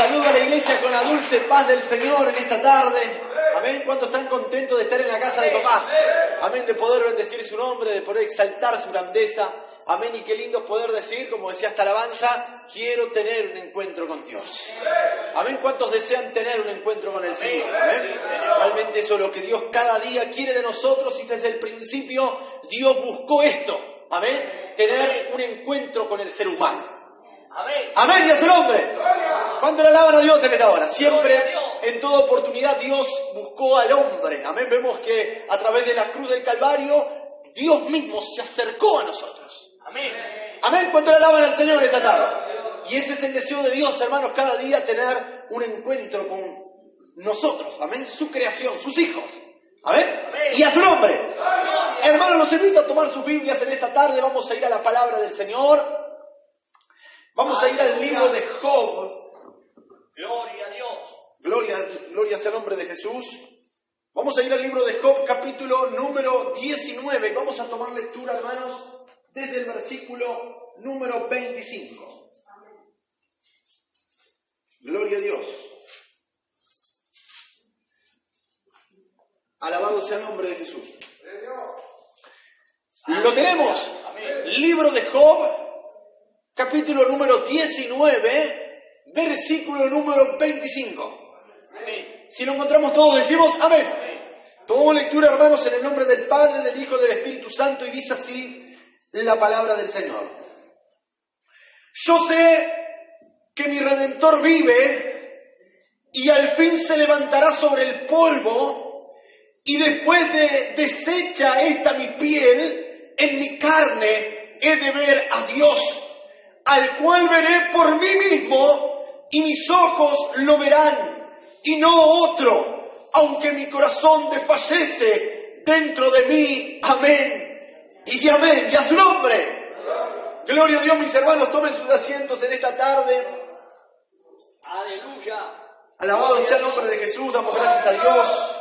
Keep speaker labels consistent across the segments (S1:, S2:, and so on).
S1: Saludo a la iglesia con la dulce paz del Señor en esta tarde. Amén. ¿Cuántos están contentos de estar en la casa de papá? Amén. De poder bendecir su nombre, de poder exaltar su grandeza. Amén. Y qué lindo poder decir, como decía esta alabanza, quiero tener un encuentro con Dios. Amén. ¿Cuántos desean tener un encuentro con el Señor? Amén. Realmente eso es lo que Dios cada día quiere de nosotros, y desde el principio Dios buscó esto. Amén. Tener un encuentro con el ser humano. Amén. Amén, y a su nombre. ¿Cuánto le alaban a Dios en esta hora? Siempre, en toda oportunidad, Dios buscó al hombre. Amén. Vemos que a través de la cruz del Calvario, Dios mismo se acercó a nosotros. Amén. Amén. ¿Cuánto le alaban al Señor esta tarde? Y ese es el deseo de Dios, hermanos, cada día tener un encuentro con nosotros. Amén. Su creación, sus hijos. Amén. Y a su nombre. Hermanos, los invito a tomar sus Biblias en esta tarde. Vamos a ir a la palabra del Señor. Vamos a ir al libro de Job. Gloria a Dios. Gloria sea el nombre de Jesús. Vamos a ir al libro de Job, capítulo número 19. Y vamos a tomar lectura, hermanos, desde el versículo número 25. Gloria a Dios. Alabado sea el nombre de Jesús. Lo tenemos. Libro de Job, capítulo número 19, versículo número 25. Amén. Si lo encontramos todos, decimos amén. Tomamos lectura, hermanos, en el nombre del Padre, del Hijo y del Espíritu Santo, y dice así la palabra del Señor. Yo sé que mi Redentor vive y al fin se levantará sobre el polvo, y después de deshecha esta mi piel, en mi carne he de ver a Dios, al cual veré por mí mismo, y mis ojos lo verán, y no otro, aunque mi corazón desfallece dentro de mí. Amén. Y amén. Y a su nombre. Gloria a Dios, mis hermanos. Tomen sus asientos en esta tarde. Aleluya. Alabado sea el nombre de Jesús. Damos gracias a Dios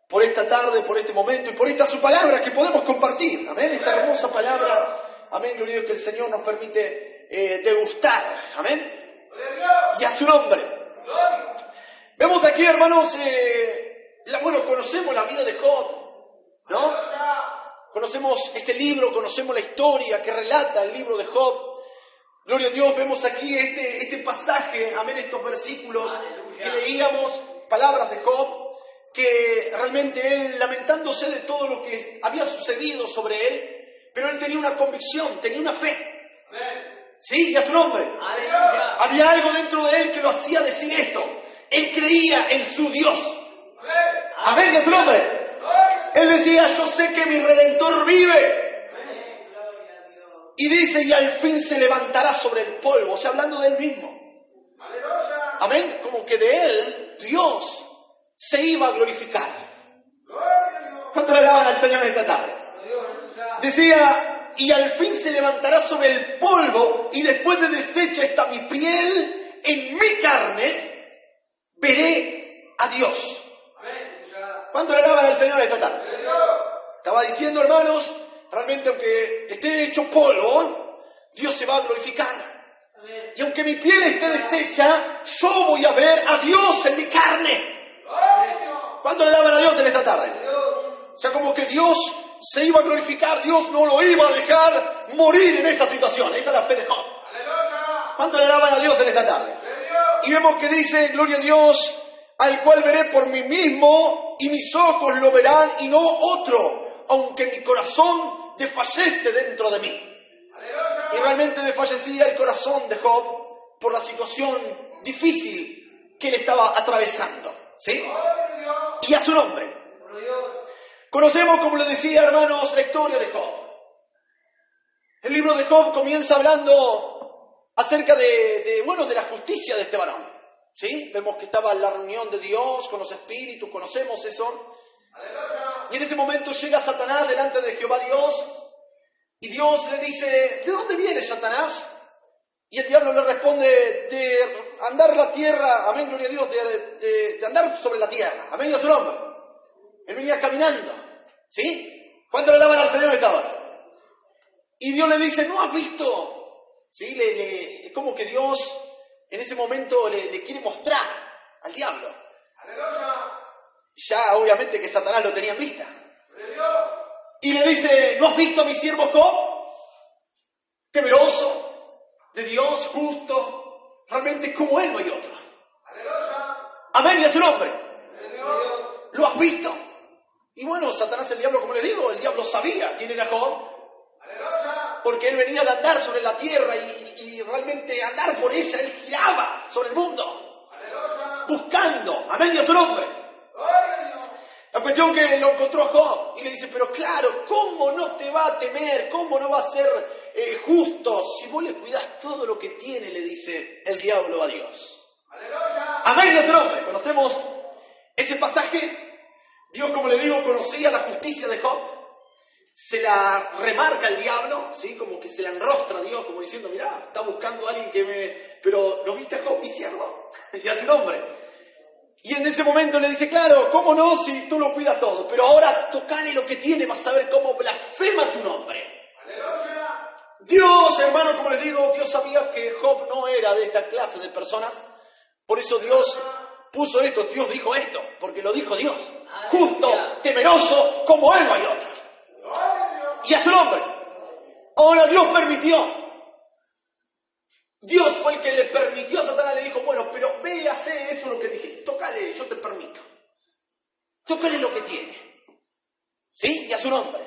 S1: por esta tarde, por este momento y por esta su palabra que podemos compartir. Amén. Esta hermosa palabra. Amén. Gloria a Dios, que el Señor nos permite degustar. Amén. Y a su nombre. Vemos aquí, hermanos, conocemos la vida de Job, ¿no? Conocemos este libro, conocemos la historia que relata el libro de Job. Gloria a Dios, vemos aquí este pasaje, amén, estos versículos que leíamos, palabras de Job, que realmente él, lamentándose de todo lo que había sucedido sobre él, pero él tenía una convicción, tenía una fe. Sí, y a su nombre. Aleluya. Había algo dentro de él que lo hacía decir esto. Él creía en su Dios. Amén, y a su nombre. Él decía, yo sé que mi Redentor vive. Y dice, y al fin se levantará sobre el polvo. O sea, hablando de él mismo. Amén, como que de él, Dios se iba a glorificar. ¿Cuánto le alaban al Señor esta tarde? Decía, y al fin se levantará sobre el polvo, y después de deshecha esta mi piel, en mi carne veré a Dios. ¿Cuánto le alaban al Señor esta tarde? Estaba diciendo, hermanos, realmente aunque esté hecho polvo, Dios se va a glorificar. Y aunque mi piel esté deshecha, yo voy a ver a Dios en mi carne. ¿Cuánto le alaban a Dios en esta tarde? O sea, como que Dios se iba a glorificar, Dios no lo iba a dejar morir en esa situación. Esa es la fe de Job. ¿Cuánto le alaban a Dios en esta tarde? Y vemos que dice, gloria a Dios, al cual veré por mí mismo, y mis ojos lo verán, y no otro, aunque mi corazón desfallece dentro de mí. Y realmente desfallecía el corazón de Job por la situación difícil que él estaba atravesando. ¿Sí? Y a su nombre. Conocemos, como les decía, hermanos, la historia de Job. El libro de Job comienza hablando acerca de la justicia de este varón. ¿Sí? Vemos que estaba en la reunión de Dios con los espíritus, conocemos eso. Y en ese momento llega Satanás delante de Jehová Dios, y Dios le dice, ¿de dónde vienes, Satanás? Y el diablo le responde, de andar la tierra, amén, gloria a Dios, de andar sobre la tierra, amén, y a su nombre. Él venía caminando, ¿sí? ¿Cuánto le alaban al Señor esta hora? Y Dios le dice, ¿no has visto? ¿Sí? Como que Dios en ese momento le quiere mostrar al diablo. Ya obviamente que Satanás lo tenía en vista. Y le dice, ¿no has visto a mi siervo Job? Temeroso de Dios, justo, realmente como él no hay otro. Amén, y a su nombre. ¿Lo has visto? Y bueno, Satanás, el diablo, como les digo, el diablo sabía quién era Job. Porque él venía de andar sobre la tierra y realmente andar por ella, él giraba sobre el mundo. Buscando, amén, y a su nombre. La cuestión que lo encontró a Job y le dice, pero claro, ¿cómo no te va a temer? ¿Cómo no va a ser justo? Si vos le cuidás todo lo que tiene, le dice el diablo a Dios. Amén, y a su nombre. Conocemos ese pasaje. Dios, como le digo, conocía la justicia de Job. Se la remarca el diablo, ¿sí? Como que se la enrostra a Dios, como diciendo, mirá, está buscando a alguien que me... Pero, ¿no viste a Job, mi siervo? Y a su nombre. Y en ese momento le dice, claro, ¿cómo no si tú lo cuidas todo? Pero ahora tocale lo que tiene, vas a ver cómo blasfema tu nombre. ¡Aleluya! Dios, hermano, como les digo, Dios sabía que Job no era de esta clase de personas. Por eso Dios puso esto, Dios dijo esto, porque lo dijo Dios. Justo, temeroso, como él no hay otro. Y a su nombre. Ahora Dios permitió. Dios fue el que le permitió a Satanás, le dijo, bueno, pero ve y hace eso lo que dijiste, tócale, yo te permito. Tócale lo que tiene. ¿Sí? Y a su nombre.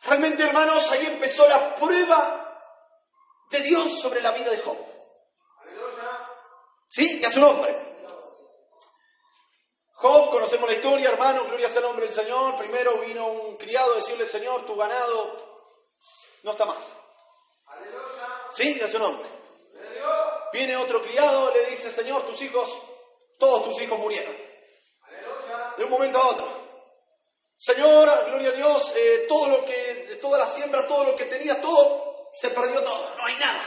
S1: Realmente, hermanos, ahí empezó la prueba de Dios sobre la vida de Job. ¿Sí? Y a su nombre. Job, conocemos la historia, hermano, gloria sea el nombre del Señor. Primero vino un criado a decirle, Señor, tu ganado no está más. ¿Sí? Y a su nombre. Viene otro criado, le dice, Señor, tus hijos, todos tus hijos murieron. De un momento a otro. Señor, gloria a Dios, toda la siembra, todo lo que tenía, todo, se perdió todo, no hay nada.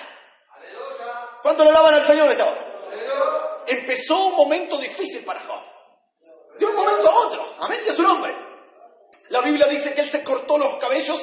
S1: ¿Cuánto le alaban al Señor esta hora? Empezó un momento difícil para Job. De un momento a otro. Amén, y a su nombre. La Biblia dice que él se cortó los cabellos,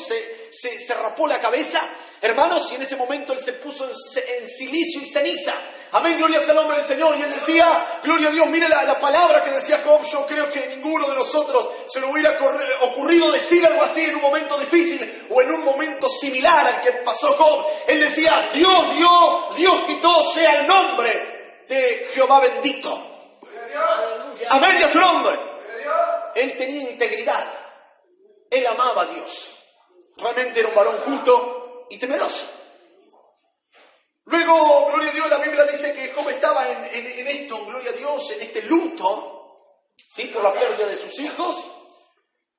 S1: se rapó la cabeza, hermanos, y en ese momento él se puso en silicio y ceniza. Amén, gloria sea el nombre del Señor. Y él decía, gloria a Dios, mire la palabra que decía Job. Yo creo que ninguno de nosotros se le hubiera ocurrido decir algo así en un momento difícil o en un momento similar al que pasó Job. Él decía, Dios dio, Dios quitó, sea el nombre de Jehová bendito. Amén, y a su nombre. Él tenía integridad. Él amaba a Dios. Realmente era un varón justo y temeroso. Luego, gloria a Dios, la Biblia dice que Job estaba en esto, gloria a Dios, en este luto, ¿sí? Por la pérdida de sus hijos.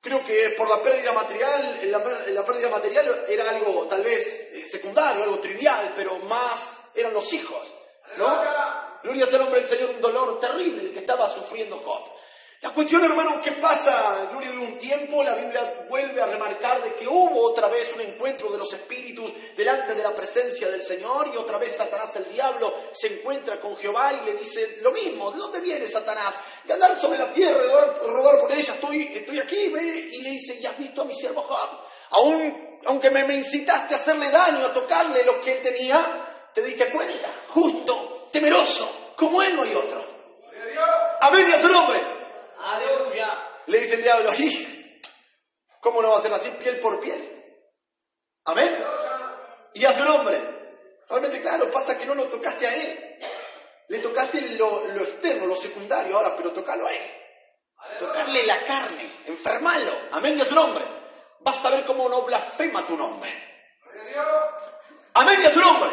S1: Creo que por la pérdida material, la pérdida material era algo tal vez secundario, algo trivial, pero más eran los hijos, ¿no? Gloria sea el nombre del Señor, un dolor terrible el que estaba sufriendo Job. La cuestión, hermano, ¿qué pasa? Gloria a Dios, un tiempo la Biblia vuelve a remarcar de que hubo otra vez un encuentro de los espíritus delante de la presencia del Señor, y otra vez Satanás, el diablo, se encuentra con Jehová y le dice lo mismo. ¿De dónde viene Satanás? De andar sobre la tierra, de rodar por ella. Estoy aquí, ve. Y le dice, ¿y has visto a mi siervo Job? Aunque me incitaste a hacerle daño, a tocarle lo que él tenía, te diste cuenta, justo, temeroso, como él no hay otro. Amén, y a su nombre. Aleluya. Le dice el diablo, ¿cómo no va a ser así, piel por piel? Amén. Y a su nombre. Realmente, claro, pasa que no lo tocaste a él. Le tocaste lo externo, lo secundario ahora, pero tocalo a él. Tocarle la carne, enfermarlo. Amén, y a su nombre. Vas a ver cómo no blasfema tu nombre. Amén, y a su nombre.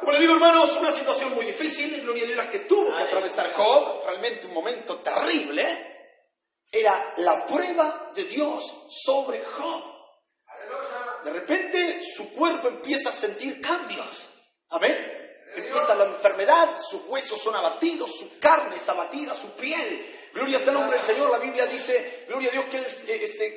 S1: Como les digo, hermanos, una situación muy difícil, gloria a Dios, que tuvo que atravesar Job, realmente un momento terrible, era la prueba de Dios sobre Job. De repente su cuerpo empieza a sentir cambios. Amén. Empieza la enfermedad, sus huesos son abatidos, su carne es abatida, su piel. Gloria sea el nombre del Señor. La Biblia dice, gloria a Dios, que él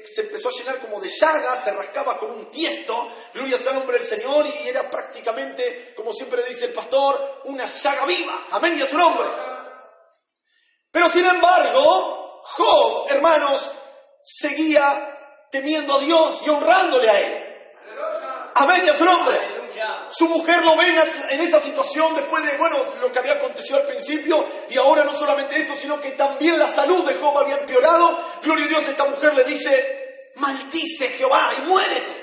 S1: se empezó a llenar como de llagas, se rascaba con un tiesto. Gloria sea el nombre del Señor. Y era prácticamente, como siempre dice el pastor, una llaga viva. Amén, y a su nombre. Pero sin embargo, Job, hermanos, seguía temiendo a Dios y honrándole a él. Amén, y a su nombre. Su mujer lo ve en esa situación después de, lo que había acontecido al principio, y ahora no solamente esto, sino que también la salud de Job había empeorado. Gloria a Dios, esta mujer le dice, maldice Jehová y muérete.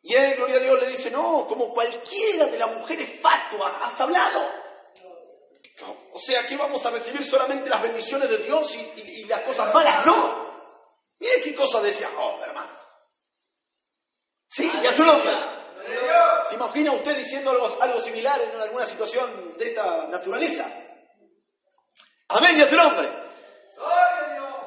S1: Y él, gloria a Dios, le dice, no, como cualquiera de las mujeres fatuas, has hablado. O sea, que vamos a recibir solamente las bendiciones de Dios y las cosas malas no. Mire qué cosa decía Job, hermano. Sí, y a su nombre. ¿Se imagina usted diciendo algo similar en alguna situación de esta naturaleza? Amén, y a su nombre.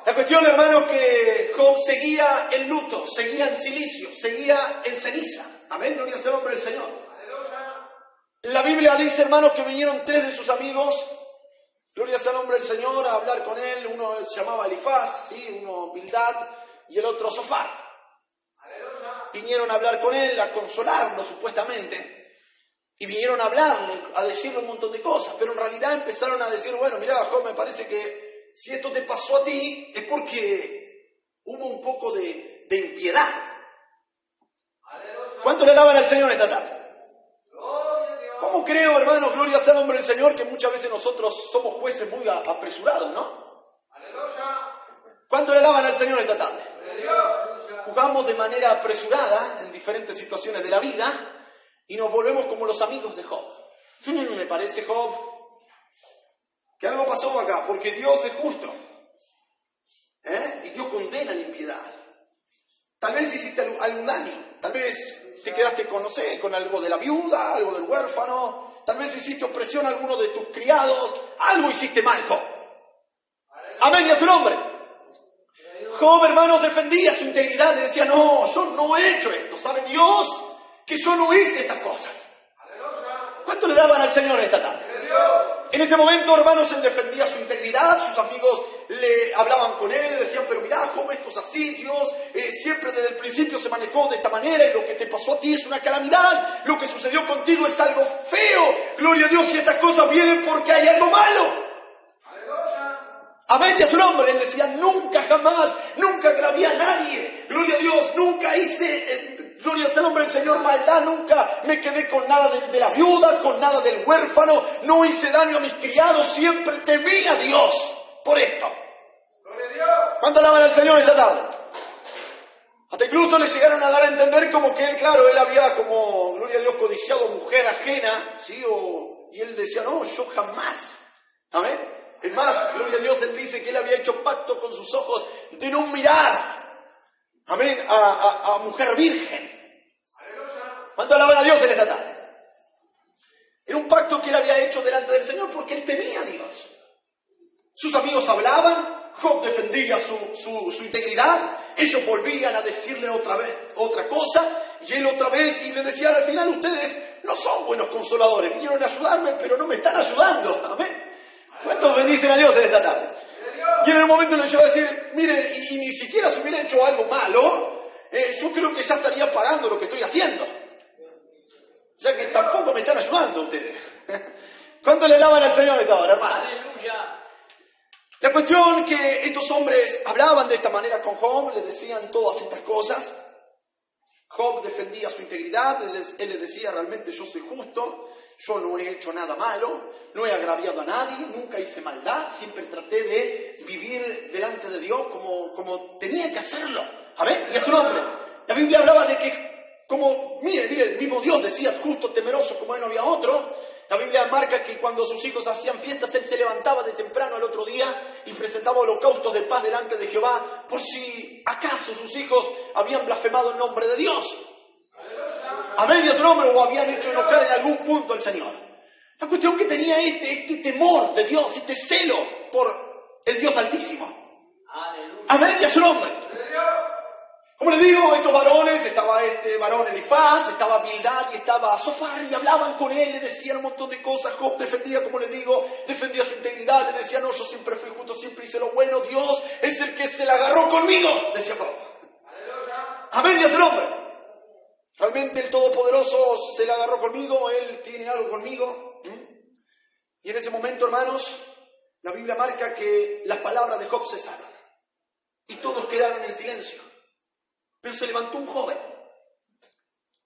S1: La cuestión, hermanos, que Job seguía en luto, seguía en silicio, seguía en ceniza. Amén, gloria sea el nombre del Señor. La Biblia dice, hermanos, que vinieron 3 de sus amigos, gloria sea el nombre del Señor, a hablar con él. Uno se llamaba Elifaz, ¿sí? Uno Bildad y el otro Sofar. Vinieron a hablar con él, a consolarlo supuestamente, y vinieron a hablarle, a decirle un montón de cosas, pero en realidad empezaron a decir, mira, Job, me parece que si esto te pasó a ti es porque hubo un poco de impiedad. ¿Cuánto le alaban al Señor esta tarde? ¿Cómo creo, hermano, gloria sea el nombre del Señor, que muchas veces nosotros somos jueces muy apresurados, ¿no? ¿Cuánto le alaban al Señor esta tarde? Jugamos de manera apresurada en diferentes situaciones de la vida y nos volvemos como los amigos de Job. Me parece, Job, que algo pasó acá, porque Dios es justo. Y Dios condena la impiedad. Tal vez hiciste algún daño, tal vez te quedaste con algo de la viuda, algo del huérfano, tal vez hiciste opresión a alguno de tus criados, algo hiciste mal, Job. Amén, y a su nombre. Job, hermanos, defendía su integridad y decía, no, yo no he hecho esto, ¿sabe Dios? Que yo no hice estas cosas. ¿Cuánto le daban al Señor esta tarde? En ese momento, hermanos, él defendía su integridad, sus amigos le hablaban con él, le decían, pero mirá, Job, esto es así, Dios siempre desde el principio se manejó de esta manera y lo que te pasó a ti es una calamidad, lo que sucedió contigo es algo feo, gloria a Dios, y estas cosas vienen porque hay algo malo. Amén, y a su nombre. Él decía, nunca jamás, nunca agravié a nadie. Gloria a Dios, nunca hice, gloria a su nombre del Señor, maldad. Nunca me quedé con nada de la viuda, con nada del huérfano. No hice daño a mis criados, siempre temí a Dios por esto. ¿Cuánto alaban al Señor esta tarde? Hasta incluso le llegaron a dar a entender como que él, claro, él había como, gloria a Dios, codiciado mujer ajena, ¿sí? Y él decía, no, yo jamás. Amén. Es más, gloria a Dios, él dice que él había hecho pacto con sus ojos de no mirar, amén, a mujer virgen. ¿Cuánto alaban a Dios en esta tarde? Era un pacto que él había hecho delante del Señor porque él temía a Dios. Sus amigos hablaban, Job defendía su integridad, ellos volvían a decirle otra cosa, y él otra vez, y le decía al final, ustedes no son buenos consoladores, vinieron a ayudarme, pero no me están ayudando, amén. ¿Cuántos bendicen a Dios en esta tarde? Y en el momento le llegó a decir, miren, y ni siquiera si hubiera hecho algo malo, yo creo que ya estaría pagando lo que estoy haciendo. O sea que tampoco me están ayudando ustedes. ¿Cuánto le alaban al Señor esta hora, hermanos? ¡Aleluya! La cuestión que estos hombres hablaban de esta manera con Job, le decían todas estas cosas. Job defendía su integridad, él les decía, realmente yo soy justo, yo no he hecho nada malo, no he agraviado a nadie, nunca hice maldad, siempre traté de vivir delante de Dios como tenía que hacerlo. Amén, y a su nombre. La Biblia hablaba de que, mire, el mismo Dios decía, justo, temeroso, como él no había otro. La Biblia marca que cuando sus hijos hacían fiestas, él se levantaba de temprano al otro día y presentaba holocaustos de paz delante de Jehová, por si acaso sus hijos habían blasfemado el nombre de Dios. Amén, y a su nombre, o habían hecho enojar en algún punto al Señor. La cuestión que tenía este temor de Dios, este celo por el Dios Altísimo. Amén, y a su nombre. Como les digo, estos varones, estaba este varón Elifaz, estaba Bildad y estaba Sofar, y hablaban con él, le decían un montón de cosas. Job defendía, como les digo, defendía su integridad, le decía, no, yo siempre fui justo, siempre hice lo bueno, Dios es el que se la agarró conmigo, decía Job. Amén, y a su nombre. Realmente el Todopoderoso se la agarró conmigo, Él tiene algo conmigo. Y en ese momento, hermanos, la Biblia marca que las palabras de Job cesaron. Y todos quedaron en silencio. Pero se levantó un joven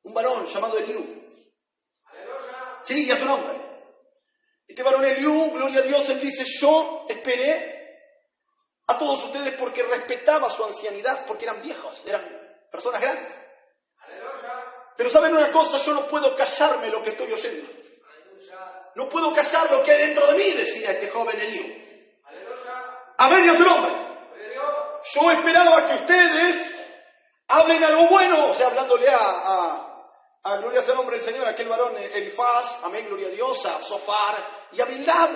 S1: un varón llamado Eliú. Sí, a su nombre. Este varón Eliú, gloria a Dios, él dice, yo esperé a todos ustedes porque respetaba su ancianidad, porque eran viejos, eran personas grandes. Pero ¿saben una cosa? Yo no puedo callarme lo que estoy oyendo. No puedo callar lo que hay dentro de mí, decía este joven Eliú. Amén, a su nombre. Yo esperaba que ustedes hablen algo bueno, o sea, hablándole a gloria sea el nombre del Señor, aquel varón Elifaz, amén, gloria a Dios, a Sofar y a Bildad.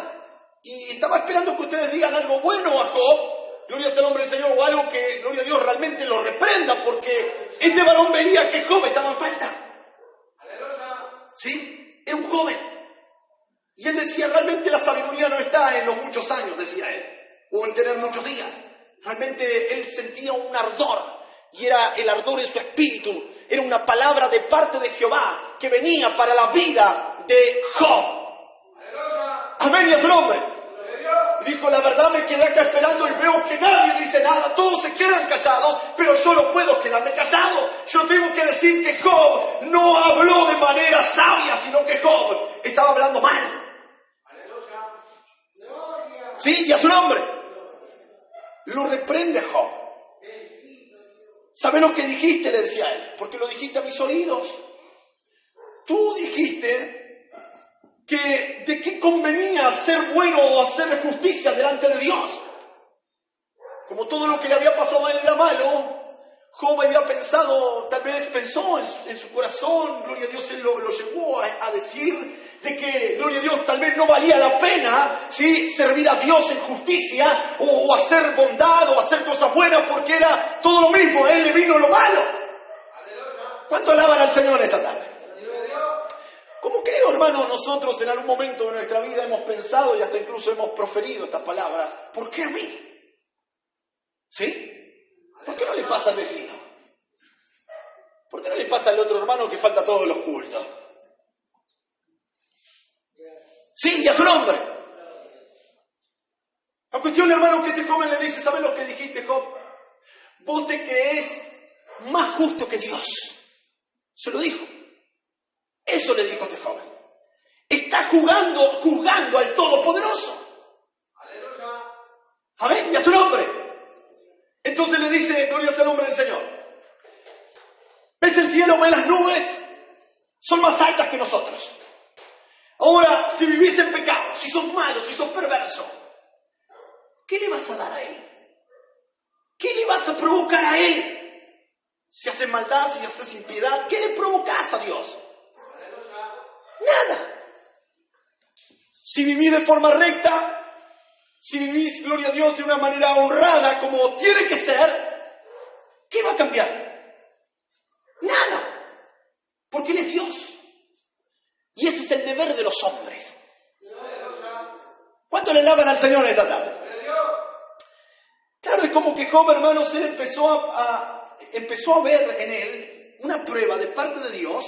S1: Y estaba esperando que ustedes digan algo bueno a Job, gloria sea el nombre del Señor, o algo que, gloria a Dios, realmente lo reprenda, porque este varón veía que Job estaba en falta. ¿Sí? Era un joven. Y él decía, realmente la sabiduría no está en los muchos años, decía él, o en tener muchos días. Realmente él sentía un ardor, y era el ardor en su espíritu. Era una palabra de parte de Jehová que venía para la vida de Job. Amén, y a su nombre. Dijo, la verdad me quedé acá esperando y veo que nadie dice nada, todos se quedan callados, pero yo no puedo quedarme callado. Yo tengo que decir que Job no habló de manera sabia, sino que Job estaba hablando mal. Sí, y a su nombre. Lo reprende Job. ¿Sabes lo que dijiste? Le decía él. Porque lo dijiste a mis oídos. Tú dijiste que de qué convenía ser bueno o hacer justicia delante de Dios. Como todo lo que le había pasado a él era malo, Job había pensado, tal vez pensó en su corazón, gloria a Dios, él lo llevó a decir de que, gloria a Dios, tal vez no valía la pena, ¿sí?, servir a Dios en justicia o hacer bondad o hacer cosas buenas porque era todo lo mismo, a él le vino lo malo. ¿Cuánto alaban al Señor esta tarde? Como creo, hermano, nosotros en algún momento de nuestra vida hemos pensado y hasta incluso hemos proferido estas palabras, ¿por qué a mí? ¿Sí? ¿Por qué no le pasa al vecino? ¿Por qué no le pasa al otro hermano que falta todos los cultos? Sí, y a su nombre. La cuestión, hermano, que este joven le dice, ¿sabes lo que dijiste, Job? Vos te creés más justo que Dios. Se lo dijo. Eso le dijo este joven. Está juzgando al Todopoderoso. Amén, y a su nombre. Entonces le dice, gloria sea el nombre del Señor. ¿Ves el cielo? ¿Ves las nubes? Son más altas que nosotros. Ahora, si vivís en pecado, si sos malo, si sos perverso, ¿qué le vas a dar a él? ¿Qué le vas a provocar a él? Si haces maldad, si haces impiedad, ¿qué le provocás a Dios? Nada. Si vivís de forma recta, si vivís, gloria a Dios, de una manera honrada, como tiene que ser, ¿qué va a cambiar? Nada. Porque Él es Dios. Y ese es el deber de los hombres. ¿Cuánto le alaban al Señor esta tarde? Claro, es como que Job, hermanos, él empezó a ver en él una prueba de parte de Dios.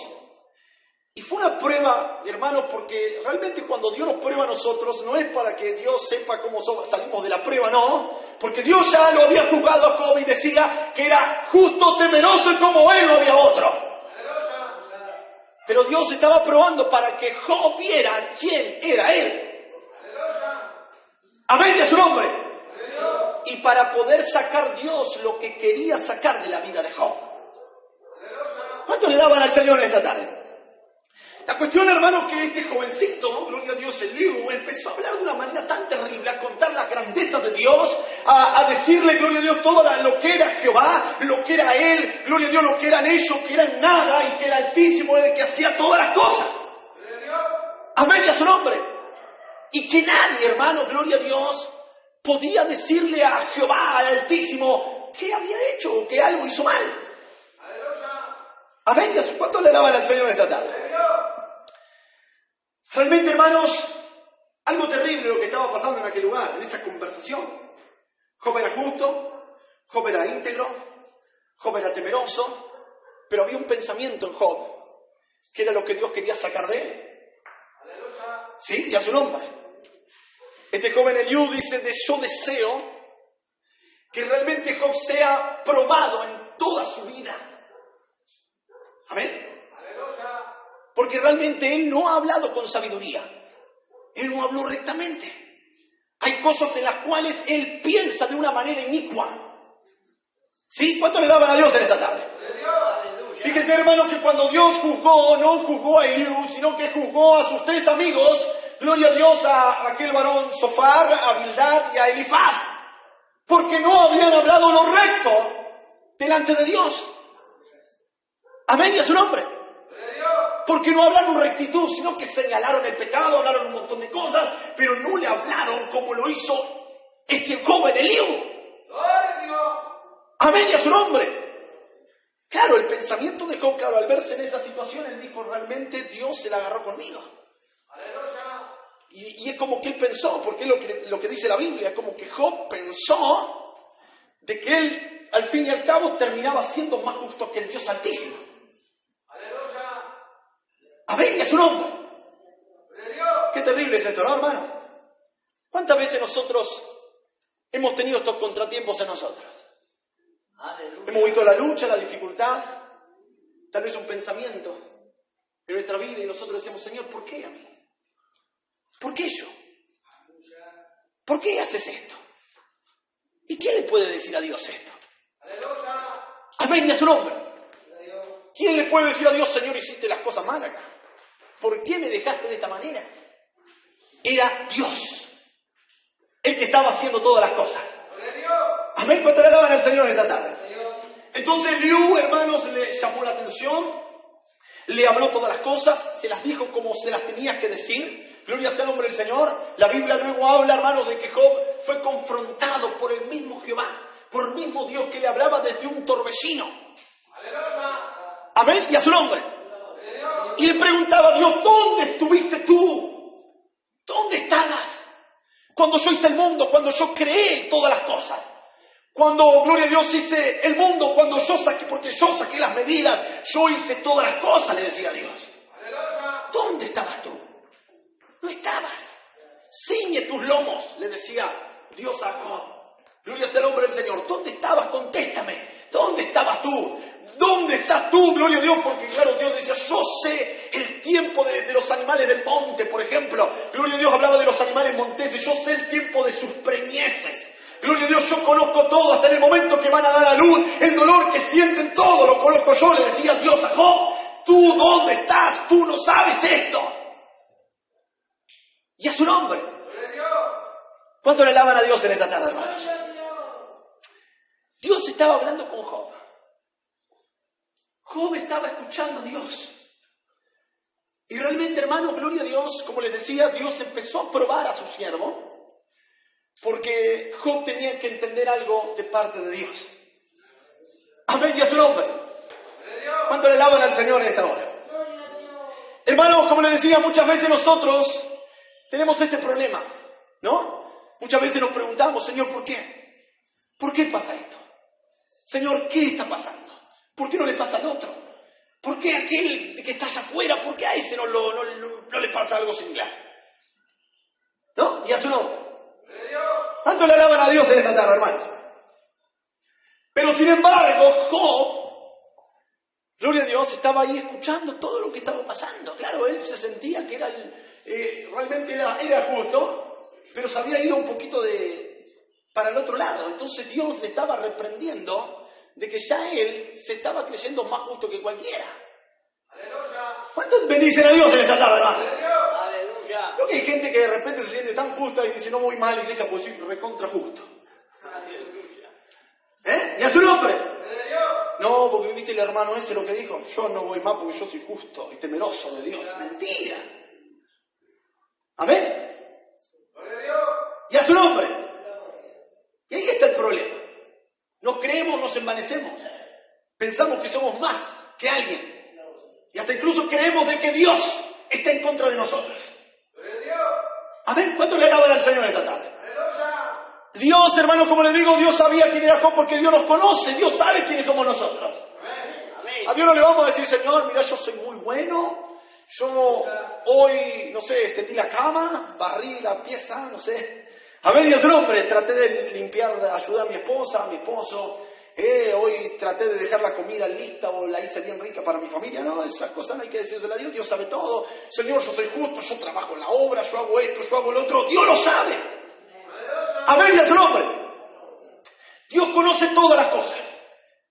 S1: Y fue una prueba, hermanos, porque realmente cuando Dios nos prueba a nosotros, no es para que Dios sepa cómo salimos de la prueba, no. Porque Dios ya lo había juzgado a Job y decía que era justo, temeroso y como él no había otro. Pero Dios estaba probando para que Job viera quién era él. Amén, de su nombre. Y para poder sacar Dios lo que quería sacar de la vida de Job. ¿Cuántos le daban al Señor esta tarde? La cuestión, hermano, que este jovencito, gloria a Dios, Eliú, empezó a hablar de una manera tan terrible, a contar las grandezas de Dios, a decirle, gloria a Dios, todo lo que era Jehová, lo que era Él, gloria a Dios, lo que eran ellos, que eran nada, y que el Altísimo era el que hacía todas las cosas. Amén, a su nombre. Y que nadie, hermano, gloria a Dios, podía decirle a Jehová, al Altísimo, que había hecho o que algo hizo mal. Amén, ¿cuánto le daban al Señor esta tarde? Realmente, hermanos, algo terrible lo que estaba pasando en aquel lugar, en esa conversación. Job era justo, Job era íntegro, Job era temeroso, pero había un pensamiento en Job, que era lo que Dios quería sacar de él. ¿Sí? Y a su nombre. Este joven Eliú dice, yo deseo que realmente Job sea probado en toda su vida. Amén. Porque realmente él no ha hablado con sabiduría. Él no habló rectamente. Hay cosas en las cuales él piensa de una manera inicua. ¿Sí? ¿Cuánto le daban a Dios en esta tarde? Fíjense, hermanos, que cuando Dios juzgó, no juzgó a Eliú, sino que juzgó a sus 3 amigos, gloria a Dios, a aquel varón Sofar, a Bildad y a Elifaz, porque no habían hablado lo recto delante de Dios. Amén, y a su nombre. Porque no hablaron rectitud, sino que señalaron el pecado, hablaron un montón de cosas, pero no le hablaron como lo hizo ese joven Eliú. Amén, y a su nombre. Claro, el pensamiento de Job, claro, al verse en esa situación, él dijo, realmente Dios se la agarró conmigo. Y es como que él pensó, porque es lo que dice la Biblia, es como que Job pensó de que él, al fin y al cabo, terminaba siendo más justo que el Dios Altísimo. Amén, y a su nombre. Qué terrible es esto, ¿no, hermano? ¿Cuántas veces nosotros hemos tenido estos contratiempos en nosotros? Hemos visto la lucha, la dificultad, tal vez un pensamiento en nuestra vida y nosotros decimos, Señor, ¿por qué a mí? ¿Por qué yo? ¿Por qué haces esto? ¿Y quién le puede decir a Dios esto? Amén, y a su nombre. ¿Quién le puede decir a Dios, Señor, hiciste las cosas mal acá? ¿Por qué me dejaste de esta manera? Era Dios el que estaba haciendo todas las cosas. Amén, ¿cuánto le daban al Señor esta tarde? Entonces Eliú, hermanos, le llamó la atención, le habló todas las cosas, se las dijo como se las tenía que decir. Gloria sea el nombre del Señor. La Biblia luego habla, hermanos, de que Job fue confrontado por el mismo Jehová, por el mismo Dios que le hablaba desde un torbellino. Amén, y a su nombre. Y le preguntaba a Dios, ¿dónde estuviste tú? ¿Dónde estabas? Cuando yo hice el mundo, cuando yo creé todas las cosas. Cuando, gloria a Dios, hice el mundo, cuando yo saqué, porque yo saqué las medidas, yo hice todas las cosas, le decía a Dios. ¿Dónde estabas tú? No estabas. Ciñe tus lomos, le decía Dios a Job. Gloria sea el nombre del Señor. ¿Dónde estabas? Contéstame. ¿Dónde estabas tú? ¿Dónde estás tú? Gloria a Dios, porque claro, Dios decía, yo sé el tiempo de los animales del monte, por ejemplo. Gloria a Dios, hablaba de los animales monteses, yo sé el tiempo de sus preñeces. Gloria a Dios, yo conozco todo, hasta en el momento que van a dar a luz, el dolor que sienten, todo lo conozco yo, le decía Dios a Job. ¿Tú dónde estás? Tú no sabes esto. Y a su nombre. ¿Cuánto le alaban a Dios en esta tarde, hermanos? Dios estaba hablando con Job. Job estaba escuchando a Dios. Y realmente, hermanos, gloria a Dios, como les decía, Dios empezó a probar a su siervo. Porque Job tenía que entender algo de parte de Dios. Amén, y a su nombre. ¿Cuánto le alaban al Señor en esta hora? Hermanos, como les decía, muchas veces nosotros tenemos este problema, ¿no? Muchas veces nos preguntamos, Señor, ¿por qué? ¿Por qué pasa esto? Señor, ¿qué está pasando? ¿Por qué no le pasa al otro? ¿Por qué aquel que está allá afuera, por qué a ese no le pasa algo similar? ¿No? Y a su nombre. ¿Cuánto le alaban a Dios en esta tarde, hermanos? Pero sin embargo, Job, gloria a Dios, estaba ahí escuchando todo lo que estaba pasando. Claro, él se sentía que realmente era justo, pero se había ido un poquito para el otro lado. Entonces Dios le estaba reprendiendo de que ya él se estaba creyendo más justo que cualquiera. ¡Aleluya! ¿Cuántos bendicen a Dios en esta tarde, hermano? ¡Aleluya! Creo que hay gente que de repente se siente tan justa y dice, no voy mal a la iglesia, pues soy recontra justo. ¡Aleluya! ¿Eh? ¿Y a su nombre? No, porque viste el hermano ese lo que dijo, yo no voy mal porque yo soy justo y temeroso de Dios. Mentira. Amén. Y a su nombre. Y ahí está el problema. Nos creemos, nos envanecemos. Pensamos que somos más que alguien. Y hasta incluso creemos de que Dios está en contra de nosotros. Amén. ¿Cuánto le alaban al Señor esta tarde? Dios, hermano, como le digo, Dios sabía quién era Job porque Dios nos conoce. Dios sabe quiénes somos nosotros. Amén. A Dios no le vamos a decir, Señor, mira, yo soy muy bueno. Yo hoy, no sé, extendí la cama, barrí la pieza, no sé. Amén, y a su nombre, traté de limpiar, ayudar a mi esposa, a mi esposo. hoy traté de dejar la comida lista o la hice bien rica para mi familia. No, esas cosas no hay que decírsela a Dios. Dios sabe todo. Señor, yo soy justo, yo trabajo en la obra, yo hago esto, yo hago lo otro. Dios lo sabe. Amén, y a su nombre. Dios conoce todas las cosas.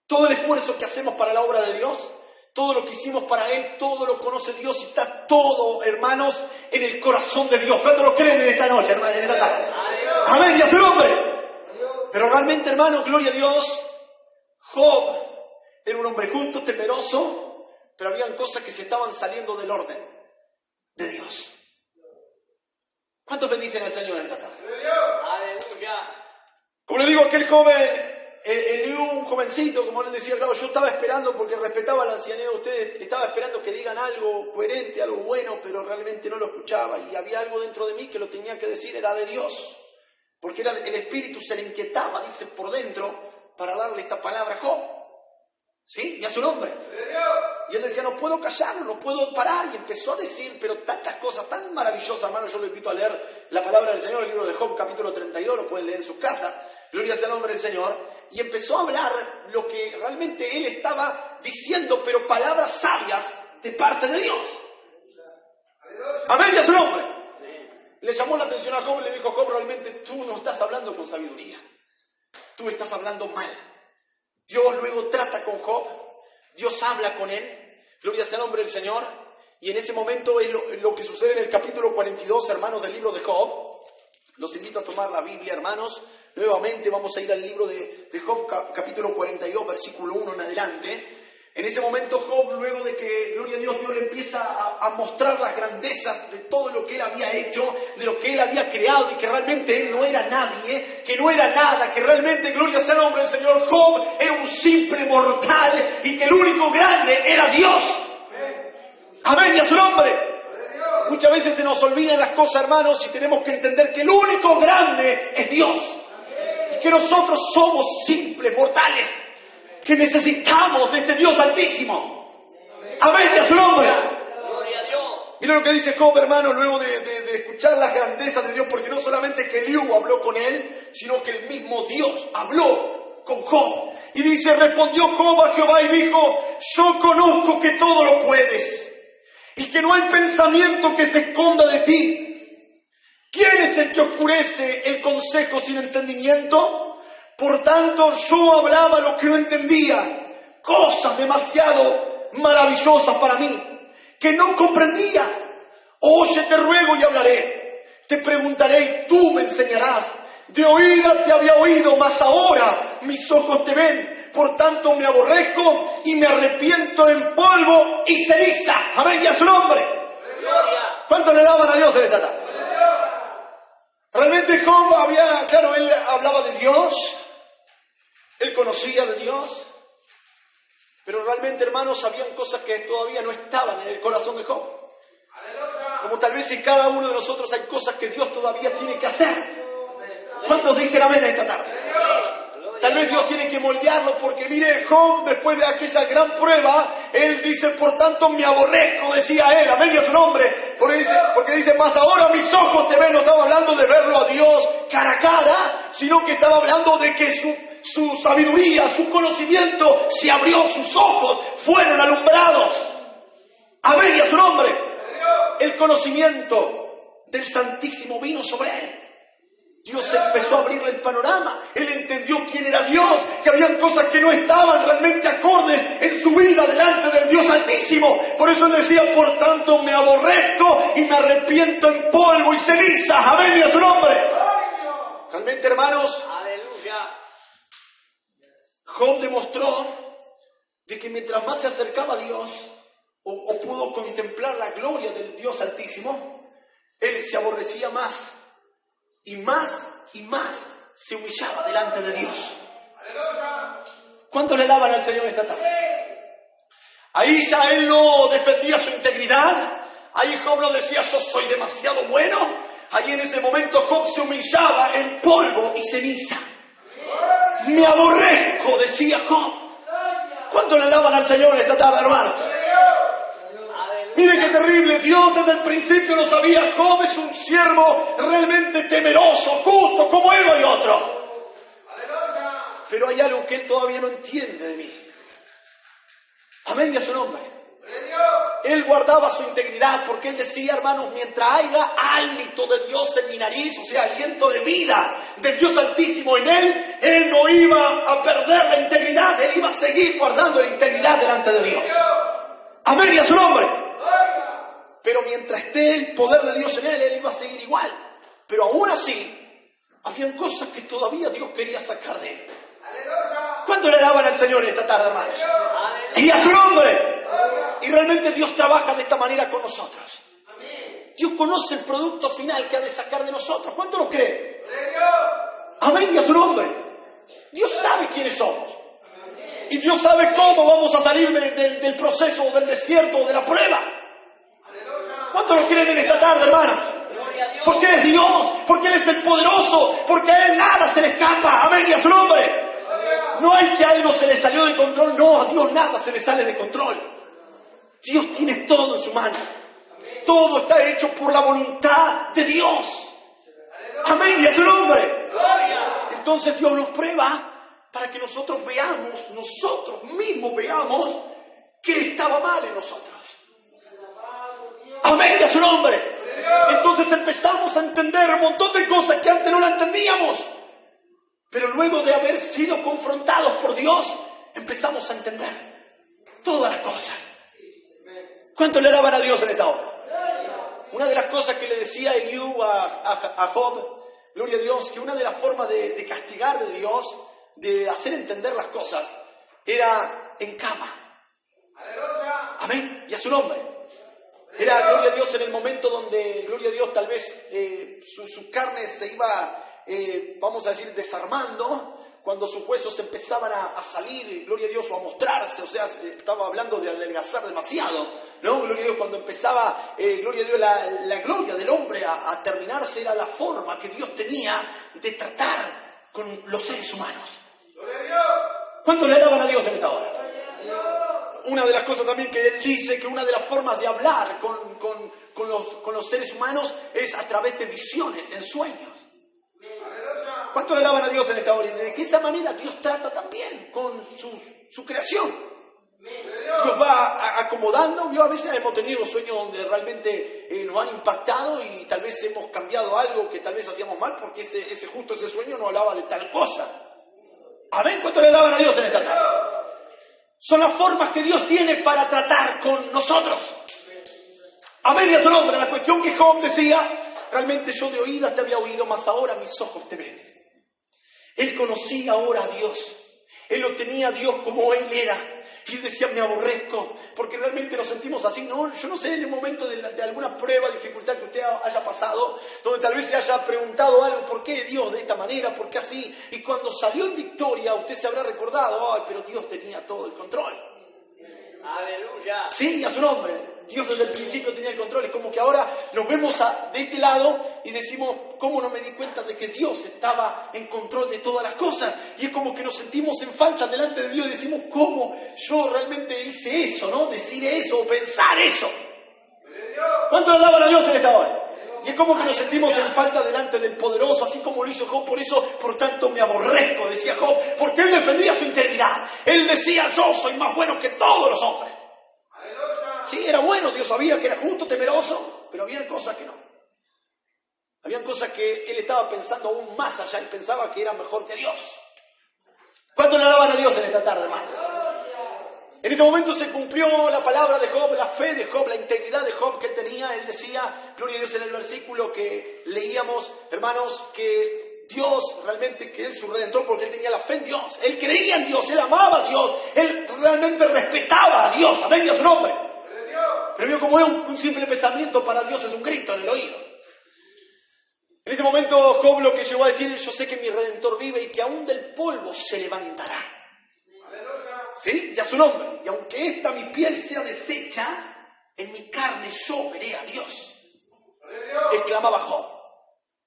S1: Todo el esfuerzo que hacemos para la obra de Dios, todo lo que hicimos para Él, todo lo conoce Dios y está todo, hermanos, en el corazón de Dios. ¿Cuántos lo creen en esta noche, hermanos, en esta tarde? Amén, y a su nombre. Pero realmente, hermanos, gloria a Dios, Job era un hombre justo, temeroso, pero habían cosas que se estaban saliendo del orden de Dios. ¿Cuántos bendicen al Señor en esta tarde?
S2: Aleluya.
S1: Como le digo a aquel joven, un jovencito, como les decía, claro, yo estaba esperando, porque respetaba la ancianidad de ustedes, estaba esperando que digan algo coherente, algo bueno, pero realmente no lo escuchaba, y había algo dentro de mí que lo tenía que decir, era de Dios, porque era el espíritu se le inquietaba, dice, por dentro, para darle esta palabra a Job, ¿sí? Y a su nombre. Y él decía, no puedo callarlo, no puedo parar, y empezó a decir, pero tantas cosas tan maravillosas, hermanos. Yo lo invito a leer la palabra del Señor, el libro de Job, capítulo 32, lo pueden leer en sus casas, gloria sea el nombre del Señor, y empezó a hablar lo que realmente él estaba diciendo, pero palabras sabias de parte de Dios. Amén, y a su nombre. Le llamó la atención a Job y le dijo, Job, realmente tú no estás hablando con sabiduría, tú estás hablando mal. Dios luego trata con Job, Dios habla con él, gloria sea el nombre del Señor, y en ese momento es lo que sucede en el capítulo 42, hermanos, del libro de Job. Los invito a tomar la Biblia, hermanos. Nuevamente vamos a ir al libro de Job, capítulo 42, versículo 1 en adelante. En ese momento Job, luego de que, gloria a Dios, Dios le empieza a mostrar las grandezas de todo lo que él había hecho, de lo que él había creado, y que realmente él no era nadie, que no era nada, que realmente, gloria sea el nombre del Señor, Job era un simple mortal, y que el único grande era Dios. Amén, y a su nombre. Muchas veces se nos olvidan las cosas, hermanos, y tenemos que entender que el único grande es Dios. Y que nosotros somos simples mortales, que necesitamos de este Dios altísimo. Amén, y a su nombre.
S2: Gloria a Dios.
S1: Mira lo que dice Job, hermano, luego de escuchar las grandezas de Dios, porque no solamente que Eliú habló con él, sino que el mismo Dios habló con Job. Y dice, respondió Job a Jehová y dijo, yo conozco que todo lo puedes, y que no hay pensamiento que se esconda de ti. ¿Quién es el que oscurece el consejo sin entendimiento? Por tanto, yo hablaba lo que no entendía, cosas demasiado maravillosas para mí, que no comprendía. Oye, te ruego y hablaré. Te preguntaré y tú me enseñarás. De oída te había oído, mas ahora mis ojos te ven. Por tanto me aborrezco y me arrepiento en polvo y ceniza. Amén, y a su nombre. ¿Cuánto le alaban a Dios en esta tarde? Realmente Job él hablaba de Dios, él conocía de Dios, pero realmente, hermanos, habían cosas que todavía no estaban en el corazón de Job. Como tal vez en cada uno de nosotros hay cosas que Dios todavía tiene que hacer. ¿Cuántos dicen amén esta tarde? Tal vez Dios tiene que moldearlo, porque mire, Job, después de aquella gran prueba, él dice, por tanto me aborrezco, decía él, amén, y a su nombre, porque dice, más ahora mis ojos te ven. No estaba hablando de verlo a Dios cara a cara, sino que estaba hablando de que su sabiduría, su conocimiento se abrió, sus ojos fueron alumbrados, amén, y a su nombre. El conocimiento del Santísimo vino sobre él. Dios empezó a abrirle el panorama. Él entendió quién era Dios, que habían cosas que no estaban realmente acordes en su vida delante del Dios Altísimo. Por eso él decía, por tanto me aborrezco y me arrepiento en polvo y ceniza. Amén, y a su nombre. Realmente, hermanos,
S2: Aleluya.
S1: Job demostró de que mientras más se acercaba a Dios, o pudo contemplar la gloria del Dios Altísimo, él se aborrecía más. Y más se humillaba delante de Dios. ¿Cuántos le alaban al Señor esta tarde? Ahí ya él no defendía su integridad. Ahí Job no decía, yo soy demasiado bueno. Ahí en ese momento Job se humillaba en polvo y ceniza. Me aborrezco, decía Job. ¿Cuántos le alaban al Señor esta tarde, hermanos? Miren qué terrible, Dios desde el principio lo sabía. Job es un siervo realmente temeroso, justo, como él y otro. pero hay algo que él todavía no entiende de mí. Amén y a su nombre. Él guardaba su integridad porque él decía, hermanos, mientras haya hálito de Dios en mi nariz, o sea, aliento de vida del Dios Altísimo en él no iba a perder la integridad, él iba a seguir guardando la integridad delante de Dios. Amén y a su nombre. Pero mientras esté el poder de Dios en él iba a seguir igual. Pero aún así, habían cosas que todavía Dios quería sacar de él. ¿Cuánto le daban al Señor esta tarde, hermanos? Y a su nombre. Y realmente Dios trabaja de esta manera con nosotros. Dios conoce el producto final que ha de sacar de nosotros. ¿Cuánto lo cree? Amén y a su nombre. Dios sabe quiénes somos. Y Dios sabe cómo vamos a salir del proceso, del desierto, de la prueba. ¿Cuánto lo creen en esta tarde, hermanos? Porque Él es Dios, porque Él es el poderoso, porque a Él nada se le escapa. Amén y a su nombre. No hay que algo se le salió de control. No, a Dios nada se le sale de control. Dios tiene todo en su mano. Todo está hecho por la voluntad de Dios. Amén y a su nombre. Entonces Dios nos prueba para que nosotros mismos veamos que estaba mal en nosotros. Amén y a su nombre. Entonces empezamos a entender un montón de cosas que antes no la entendíamos. Pero luego de haber sido confrontados por Dios, empezamos a entender todas las cosas. ¿Cuánto le daban a Dios en esta hora? Una de las cosas que le decía Eliú a Job, gloria a Dios, que una de las formas de castigar de Dios, de hacer entender las cosas, era en cama. Amén, y a su nombre. Era, gloria a Dios, en el momento donde, gloria a Dios, tal vez su carne se iba, vamos a decir, desarmando, cuando sus huesos empezaban a salir, gloria a Dios, o a mostrarse, o sea, estaba hablando de adelgazar demasiado, ¿no? Gloria a Dios, cuando empezaba, gloria a Dios, la gloria del hombre a terminarse, era la forma que Dios tenía de tratar con los seres humanos. ¿Cuánto le daban a Dios en esta hora? Una de las cosas también que él dice, que una de las formas de hablar con los seres humanos es a través de visiones, en sueños. ¿Cuánto le daban a Dios en esta hora? Y de que esa manera Dios trata también con su creación. Dios va acomodando. Yo a veces hemos tenido sueños donde realmente nos han impactado y tal vez hemos cambiado algo que tal vez hacíamos mal porque ese sueño no hablaba de tal cosa. Amén. ¿Cuánto le daban a Dios en esta tarde? Son las formas que Dios tiene para tratar con nosotros. Amén y a su nombre. La cuestión que Job decía, realmente yo de oídas te había oído, mas ahora mis ojos te ven. Él conocía ahora a Dios. Él lo tenía a Dios como Él era. Y él decía, me aborrezco, porque realmente nos sentimos así. No, yo no sé, en el momento de alguna prueba, dificultad que usted haya pasado, donde tal vez se haya preguntado algo, ¿por qué Dios de esta manera? ¿Por qué así? Y cuando salió en victoria, usted se habrá recordado, ay, pero Dios tenía todo el control.
S2: Aleluya.
S1: Sí, a su nombre. Dios desde el principio tenía el control. Es como que ahora nos vemos de este lado y decimos, ¿cómo no me di cuenta de que Dios estaba en control de todas las cosas? Y es como que nos sentimos en falta delante de Dios y decimos, ¿cómo yo realmente hice eso, no? Decir eso o pensar eso. ¿Cuánto le daban a Dios en esta hora? Y es como que nos sentimos en falta delante del poderoso, así como lo hizo Job. Por eso, por tanto, me aborrezco, decía Job, porque él defendía su integridad. Él decía, yo soy más bueno que todos los hombres. Sí, era bueno, Dios sabía que era justo, temeroso, pero había cosas que no. Habían cosas que él estaba pensando aún más allá y pensaba que era mejor que Dios. ¿Cuánto le daban a Dios en esta tarde, hermanos? En ese momento se cumplió la palabra de Job, la fe de Job, la integridad de Job que él tenía. Él decía, gloria a Dios, en el versículo que leíamos, hermanos, que Dios realmente, que es su Redentor, porque él tenía la fe en Dios. Él creía en Dios, él amaba a Dios, él realmente respetaba a Dios. Amén, y a su nombre. Pero vio como es un simple pensamiento, para Dios es un grito en el oído. En ese momento Job lo que llegó a decir, yo sé que mi Redentor vive y que aún del polvo se levantará. ¿Sí? Y a su nombre. Y aunque esta mi piel sea deshecha, en mi carne yo veré a Dios. Exclamaba Job.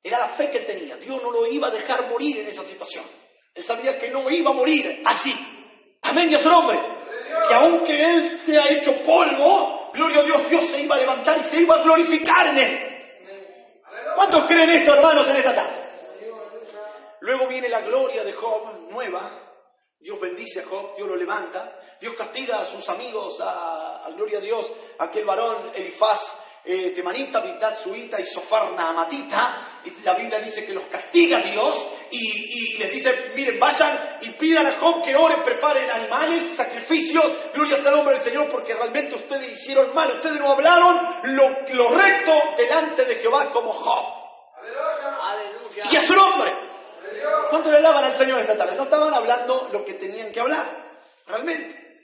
S1: Era la fe que él tenía. Dios no lo iba a dejar morir en esa situación. Él sabía que no iba a morir así. Amén, y a su nombre. Que aunque él sea hecho polvo, gloria a Dios, Dios se iba a levantar y se iba a glorificar en él. ¿Cuántos creen esto, hermanos, en esta tarde? Luego viene la gloria de Job nueva. Dios bendice a Job, Dios lo levanta, Dios castiga a sus amigos, a gloria a Dios, a aquel varón Elifaz, Temanita, Bildad, Suita y Sofar Naamatita, y la Biblia dice que los castiga Dios y les dice, miren, vayan y pidan a Job que oren, preparen animales, sacrificios, gloria sea el nombre del Señor, porque realmente ustedes hicieron mal, ustedes no hablaron lo recto delante de Jehová como Job.
S2: Aleluya.
S1: Y a su nombre. ¿Cuánto le alaban al Señor esta tarde? No estaban hablando lo que tenían que hablar, realmente.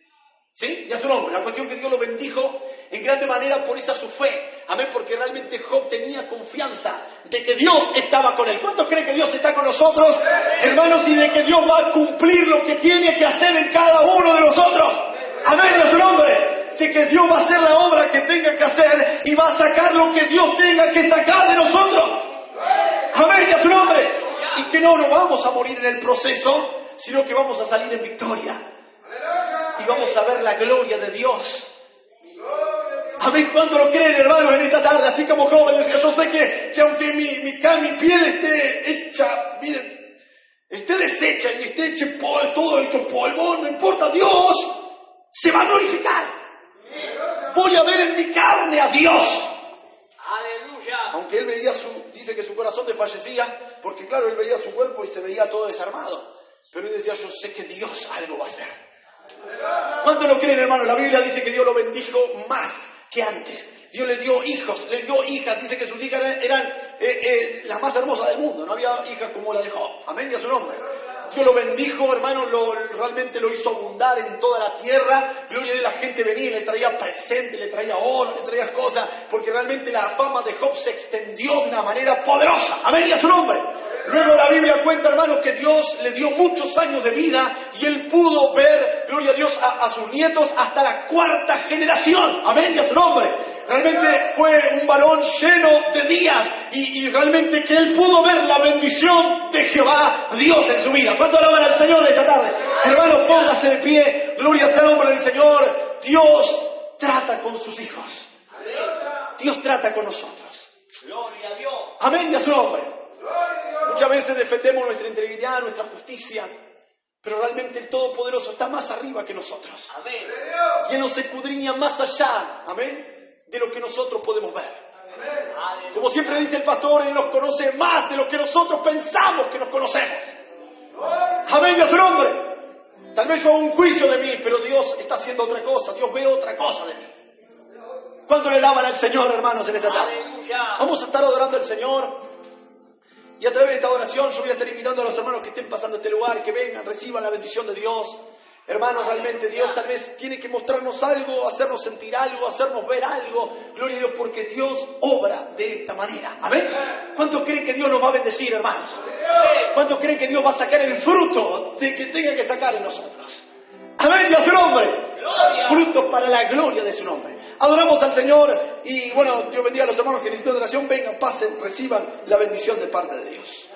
S1: ¿Sí? Y a su nombre. La cuestión que Dios lo bendijo en grande manera por esa su fe. Amén, porque realmente Job tenía confianza de que Dios estaba con él. ¿Cuántos creen que Dios está con nosotros, hermanos, y de que Dios va a cumplir lo que tiene que hacer en cada uno de nosotros? Amén, y a su nombre. De que Dios va a hacer la obra que tenga que hacer y va a sacar lo que Dios tenga que sacar de nosotros. Amén, y a su nombre. Y que no nos vamos a morir en el proceso, sino que vamos a salir en victoria. Y vamos a ver la gloria de Dios. Amén. ¿Cuánto lo creen, hermanos, en esta tarde? Así como Job decía, yo sé que aunque mi piel esté hecha, miren, esté deshecha y esté hecho polvo, todo hecho polvo, no importa, Dios se va a glorificar. Voy a ver en mi carne a Dios.
S2: Aleluya.
S1: Aunque él veía dice que su corazón desfallecía, porque claro, él veía su cuerpo y se veía todo desarmado. Pero él decía, yo sé que Dios algo va a hacer. ¿Cuánto lo creen, hermano? La Biblia dice que Dios lo bendijo más que antes. Dios le dio hijos, le dio hijas. Dice que sus hijas eran las más hermosas del mundo. No había hijas como la de Job. Amén, y a su nombre. Dios lo bendijo, hermano, realmente lo hizo abundar en toda la tierra. Gloria a Dios, la gente venía y le traía presentes, le traía oro, le traía cosas, porque realmente la fama de Job se extendió de una manera poderosa. Amén, y a su nombre. Luego la Biblia cuenta, hermanos, que Dios le dio muchos años de vida y él pudo ver, gloria a Dios, a sus nietos hasta la 4ª generación. Amén, y a su nombre. Realmente fue un varón lleno de días y realmente que él pudo ver la bendición de Jehová Dios en su vida. ¿Cuánto alaban al Señor esta tarde? Hermanos, póngase de pie, gloria sea el nombre del Señor. Dios trata con sus hijos. Dios trata con nosotros.
S2: Gloria a Dios.
S1: Amén, y a su nombre. Muchas veces defendemos nuestra integridad, nuestra justicia, pero realmente el Todopoderoso está más arriba que nosotros.
S2: Amén.
S1: Quien nos escudriña más allá, amén, de lo que nosotros podemos ver.
S2: Aleluya.
S1: Como siempre dice el pastor, Él nos conoce más de lo que nosotros pensamos que nos conocemos. Amén, y a su nombre. Tal vez yo hago un juicio de mí, pero Dios está haciendo otra cosa, Dios ve otra cosa de mí. ¿Cuánto le alaban al Señor, hermanos, en esta tarde?
S2: Aleluya.
S1: Vamos a estar adorando al Señor. Y a través de esta oración yo voy a estar invitando a los hermanos que estén pasando este lugar, que vengan, reciban la bendición de Dios. Hermanos, realmente Dios tal vez tiene que mostrarnos algo, hacernos sentir algo, hacernos ver algo. Gloria a Dios, porque Dios obra de esta manera. ¿Amén? ¿Cuántos creen que Dios nos va a bendecir, hermanos? ¿Cuántos creen que Dios va a sacar el fruto de que tenga que sacar en nosotros? Amén, y a su nombre. Frutos para la gloria de su nombre. Adoramos al Señor y bueno, Dios bendiga a los hermanos que necesitan oración. Vengan, pasen, reciban la bendición de parte de Dios.